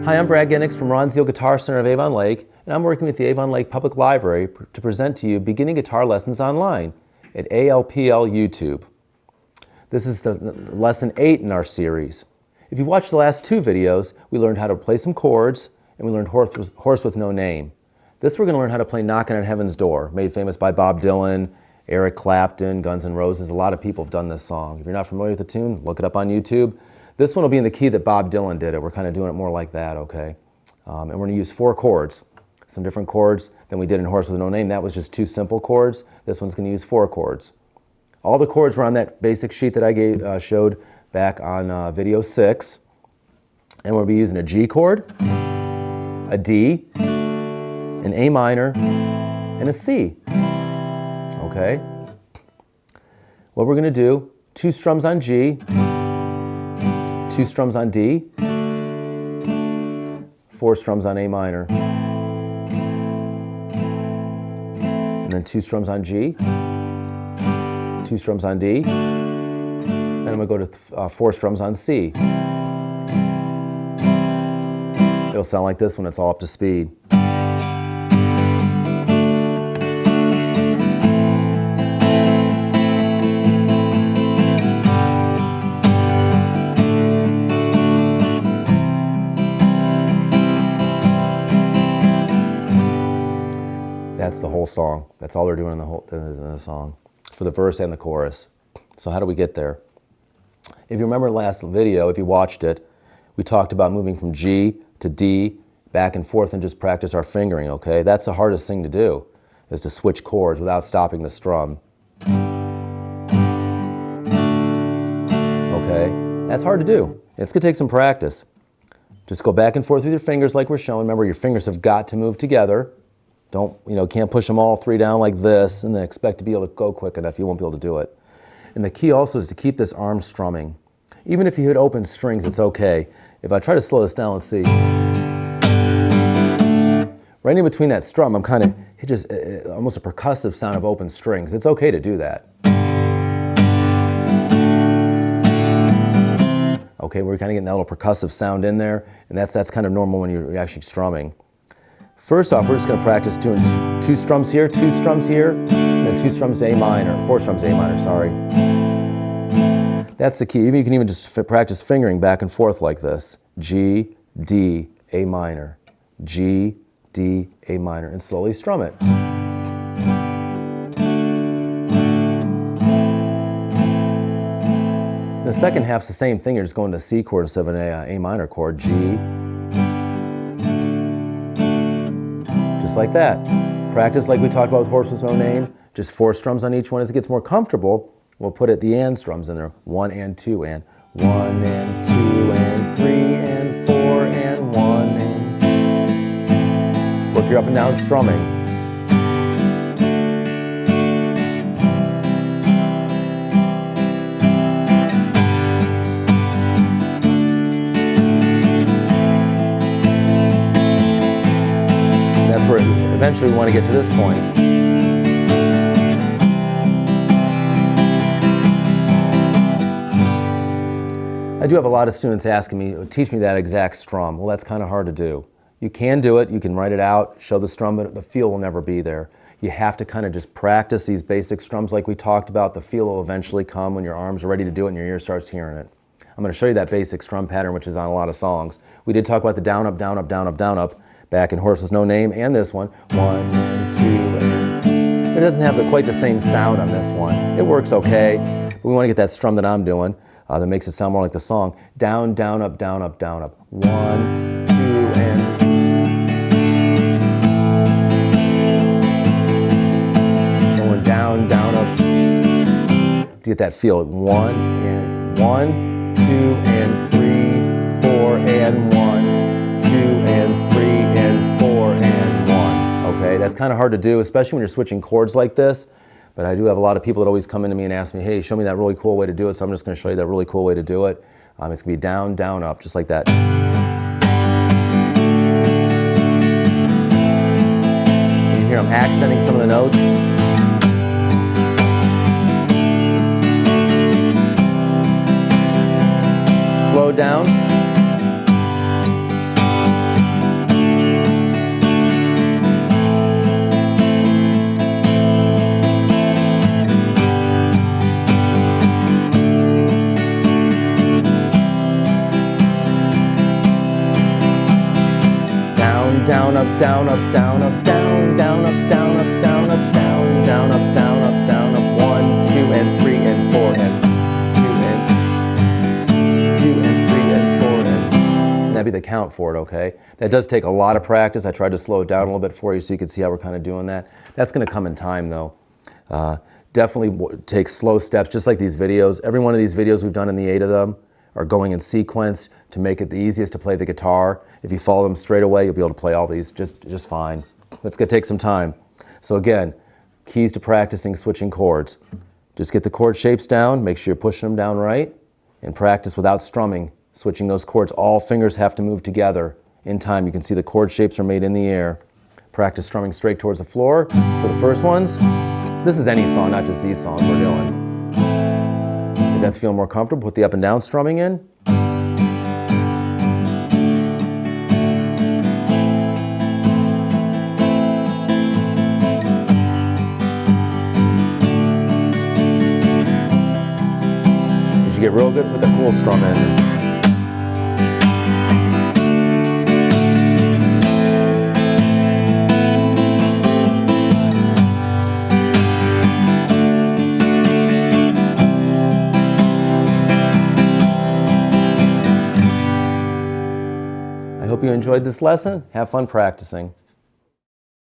Hi, I'm Brad Gendics from Zehel Guitar Center of Avon Lake, and I'm working with the Avon Lake Public Library to present to you beginning guitar lessons online at ALPL YouTube. This is the lesson 8 in our series. If you watched the last 2 videos, we learned how to play some chords, and we learned Horse with No Name. This we're going to learn how to play Knockin' on Heaven's Door, made famous by Bob Dylan, Eric Clapton, Guns N' Roses. A lot of people have done this song. If you're not familiar with the tune, look it up on YouTube. This one will be in the key that Bob Dylan did it. We're kind of doing it more like that, okay? And we're going to use 4 chords, some different chords than we did in Horse with No Name. That was just 2 simple chords. This one's going to use 4 chords. All the chords were on that basic sheet that I showed back on video 6. And we'll be using a G chord, a D, an A minor, and a C. Okay? What we're going to do, 2 strums on G, 2 strums on D, 4 strums on A minor, and then 2 strums on G, 2 strums on D, and I'm going to go to 4 strums on C. It'll sound like this when it's all up to speed. That's the whole song. That's all they're doing in the song, for the verse and the chorus. So how do we get there? If you remember last video, if you watched it, we talked about moving from G to D, back and forth, and just practice our fingering, okay? That's the hardest thing to do, is to switch chords without stopping the strum. Okay? That's hard to do. It's going to take some practice. Just go back and forth with your fingers like we're showing. Remember, your fingers have got to move together. Don't, can't push them all 3 down like this and then expect to be able to go quick enough. You won't be able to do it. And the key also is to keep this arm strumming. Even if you hit open strings, it's okay. If I try to slow this down, let's see. Right in between that strum, I'm kind of, it just almost a percussive sound of open strings. It's okay to do that. Okay, we're kind of getting that little percussive sound in there, and that's kind of normal when you're actually strumming. First off, we're just going to practice doing 2 strums here, 2 strums here, and then 2 strums to A minor, 4 strums to A minor, sorry. That's the key. You can even just practice fingering back and forth like this. G, D, A minor, G, D, A minor, and slowly strum it. The second half's the same thing. You're just going to C chord instead of an A minor chord. G, just like that. Practice like we talked about with Horse with No Name. Just 4 strums on each one. As it gets more comfortable, we'll put the and strums in there. 1 and 2 and 1 and 2 and 3 and 4 and 1 and. Work your up and down strumming. That's where eventually we want to get to this point. I do have a lot of students asking me, teach me that exact strum. Well, that's kind of hard to do. You can do it, you can write it out, show the strum, but the feel will never be there. You have to kind of just practice these basic strums like we talked about. The feel will eventually come when your arms are ready to do it and your ear starts hearing it. I'm going to show you that basic strum pattern, which is on a lot of songs. We did talk about the down, up, down, up, down, up, down, up, back in Horse with No Name, and this one. 1 and 2 and. It doesn't have quite the same sound on this one. It works okay, but we want to get that strum that I'm doing. That makes it sound more like the song. Down, down, up, down, up, down, up. 1, 2, and. So we're down, down, up. To get that feel. 1 and 1, 2 and 3, 4 and 1, 2 and 3 and 4 and 1. Okay, that's kind of hard to do, especially when you're switching chords like this. But I do have a lot of people that always come into me and ask me, hey, show me that really cool way to do it. So I'm just going to show you that really cool way to do it. It's going to be down, down, up, just like that. You hear I'm accenting some of the notes. Slow down. up, down, up, down, up, down, down, up, down, up, down, up, down, down, up, down, up, down, up, 1, 2, and 3, and 4, and 2, and 3, and 4, and that'd be the count for it, okay? That does take a lot of practice. I tried to slow it down a little bit for you so you could see how we're kind of doing that. That's going to come in time, though. Definitely take slow steps, just like these videos. Every one of these videos we've done in the 8 of them are going in sequence to make it the easiest to play the guitar. If you follow them straight away, you'll be able to play all these just fine. It's going to take some time. So again, keys to practicing switching chords. Just get the chord shapes down, make sure you're pushing them down right, and practice without strumming, switching those chords. All fingers have to move together in time. You can see the chord shapes are made in the air. Practice strumming straight towards the floor for the first ones. This is any song, not just these songs we're doing. If that's feeling more comfortable, put the up and down strumming in. As you get real good, put the cool strum in. I hope you enjoyed this lesson. Have fun practicing.